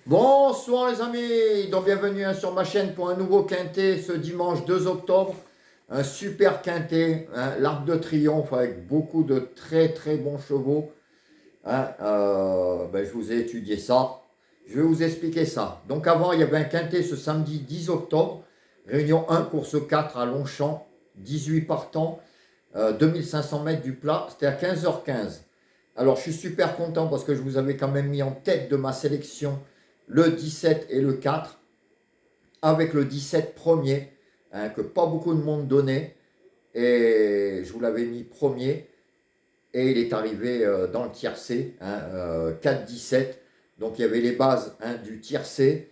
Bonsoir les amis, donc bienvenue sur ma chaîne pour un nouveau quintet ce dimanche 2 octobre. Un super quintet, hein, l'Arc de Triomphe avec beaucoup de très très bons chevaux. Je vous ai étudié ça, je vais vous expliquer ça. Donc avant il y avait un quintet ce samedi 10 octobre, réunion 1, course 4 à Longchamp, 18 partants, 2500 mètres du plat, c'était à 15h15. Alors je suis super content parce que je vous avais quand même mis en tête de ma sélection le 17 et le 4, avec le 17 premier, hein, que pas beaucoup de monde donnait, et je vous l'avais mis premier, et il est arrivé dans le tiercé, 4-17, donc il y avait les bases, hein, du tiercé,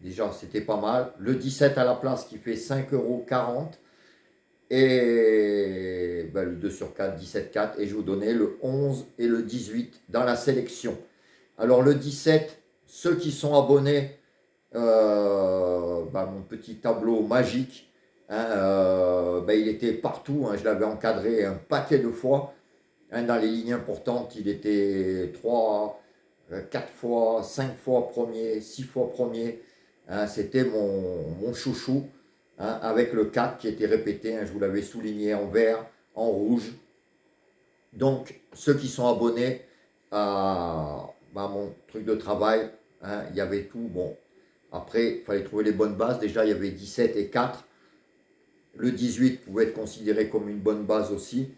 déjà c'était pas mal, le 17 à la place qui fait 5,40 €, et le 2 sur 4, 17-4, et je vous donnais le 11 et le 18 dans la sélection. Alors le 17, ceux qui sont abonnés, mon petit tableau magique, hein, il était partout, hein, je l'avais encadré un paquet de fois, hein, dans les lignes importantes, il était 3, 4 fois, 5 fois premier, 6 fois premier, hein, c'était mon chouchou, hein, avec le 4 qui était répété, hein, je vous l'avais souligné en vert, en rouge. Donc ceux qui sont abonnés à mon truc de travail, hein, il y avait tout. Bon, après, il fallait trouver les bonnes bases. Déjà, il y avait 17 et 4. Le 18 pouvait être considéré comme une bonne base aussi.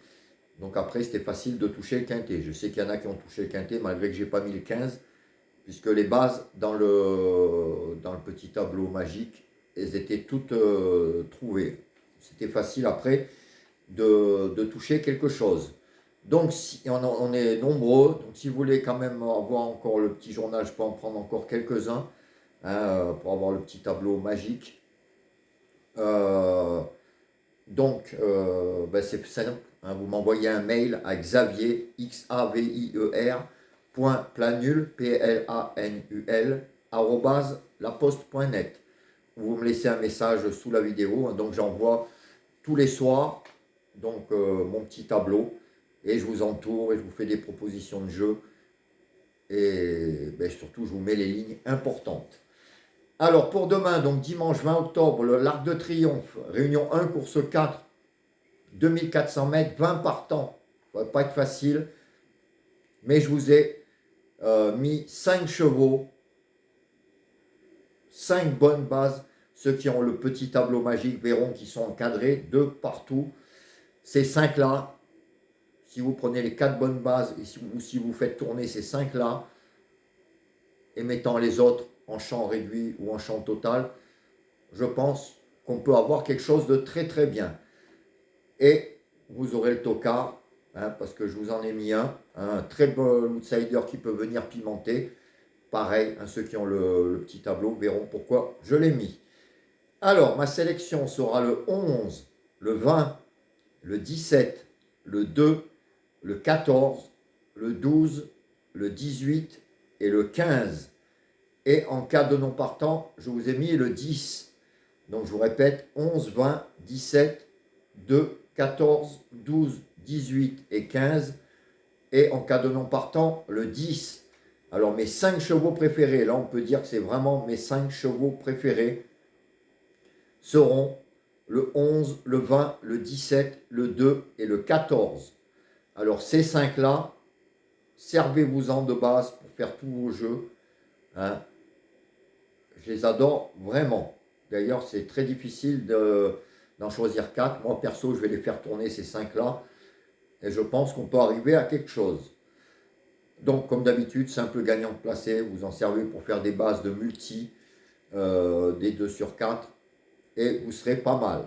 Donc après, c'était facile de toucher le quintet. Je sais qu'il y en a qui ont touché le quintet, malgré que je n'ai pas mis le 15, puisque les bases dans le petit tableau magique, elles étaient toutes trouvées. C'était facile après de toucher quelque chose. Donc, si on est nombreux, donc si vous voulez quand même avoir encore le petit journal, je peux en prendre encore quelques-uns, hein, pour avoir le petit tableau magique. Euh, c'est simple, hein, vous m'envoyez un mail à Xavier, Xavier, point planul, Planul, arrobase laposte.net. Vous me laissez un message sous la vidéo, hein, donc j'envoie tous les soirs donc mon petit tableau, et je vous entoure et je vous fais des propositions de jeu, et surtout je vous mets les lignes importantes. Alors pour demain, donc dimanche 20 octobre, l'Arc de Triomphe, réunion 1, course 4, 2400 mètres, 20 partants. Ça va pas être facile, mais je vous ai mis 5 chevaux, 5 bonnes bases. Ceux qui ont le petit tableau magique verront qu'ils sont encadrés de partout. Ces 5-là, si vous prenez les 4 bonnes bases, et si vous faites tourner ces 5-là, et mettant les autres en champ réduit ou en champ total, je pense qu'on peut avoir quelque chose de très très bien. Et vous aurez le tocard, hein, parce que je vous en ai mis un très bon outsider qui peut venir pimenter. Pareil, hein, ceux qui ont le petit tableau verront pourquoi je l'ai mis. Alors, ma sélection sera le 11, le 20, le 17, le 2, le 14, le 12, le 18 et le 15. Et en cas de non partant, je vous ai mis le 10. Donc je vous répète, 11, 20, 17, 2, 14, 12, 18 et 15. Et en cas de non partant, le 10. Alors mes 5 chevaux préférés, là on peut dire que c'est vraiment mes 5 chevaux préférés, seront le 11, le 20, le 17, le 2 et le 14. Alors ces 5-là, servez-vous-en de base pour faire tous vos jeux, hein. Je les adore vraiment. D'ailleurs, c'est très difficile d'en choisir 4. Moi, perso, je vais les faire tourner ces 5-là. Et je pense qu'on peut arriver à quelque chose. Donc, comme d'habitude, simple gagnant placé. Vous en servez pour faire des bases de multi, des 2 sur 4. Et vous serez pas mal.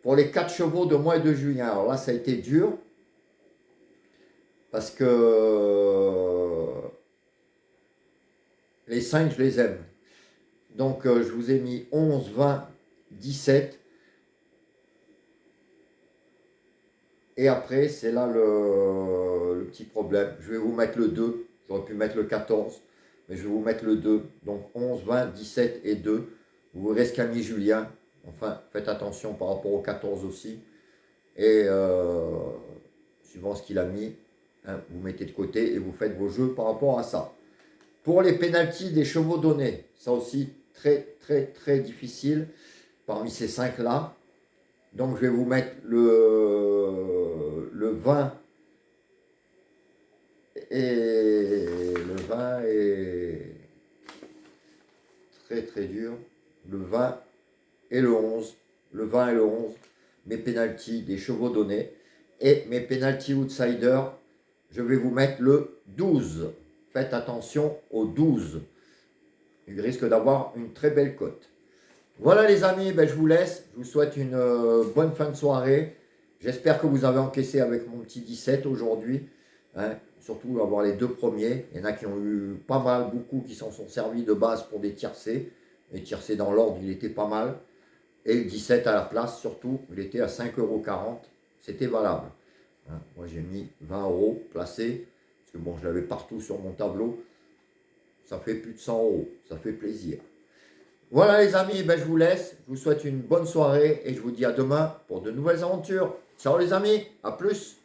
Pour les 4 chevaux de mois et de juillet, alors là, ça a été dur. Parce que les 5, je les aime. Donc, je vous ai mis 11, 20, 17. Et après, c'est là le petit problème. Je vais vous mettre le 2. J'aurais pu mettre le 14, mais je vais vous mettre le 2. Donc 11, 20, 17 et 2. Vous restez qu'à Julien. Enfin, faites attention par rapport au 14 aussi. Et suivant ce qu'il a mis, hein, vous mettez de côté et vous faites vos jeux par rapport à ça. Pour les pénaltys des chevaux donnés, ça aussi très difficile parmi ces 5-là. Donc je vais vous mettre le 20 et le 20 est très dur. Le 20 et le 11. Le 20 et le 11, mes pénaltys des chevaux donnés. Et mes pénaltys outsiders, je vais vous mettre le 12. Faites attention au 12. Il risque d'avoir une très belle cote. Voilà les amis, ben, je vous laisse. Je vous souhaite une bonne fin de soirée. J'espère que vous avez encaissé avec mon petit 17 aujourd'hui. Hein, surtout avoir les deux premiers. Il y en a qui ont eu pas mal, beaucoup qui s'en sont servis de base pour des tiercés. Les tiercés dans l'ordre, il était pas mal. Et le 17 à la place, surtout, il était à 5,40 €. C'était valable. Hein, moi j'ai mis 20 € placé. Parce que bon, je l'avais partout sur mon tableau. Ça fait plus de 100 €. Ça fait plaisir. Voilà les amis, ben, je vous laisse. Je vous souhaite une bonne soirée et je vous dis à demain pour de nouvelles aventures. Ciao les amis, à plus.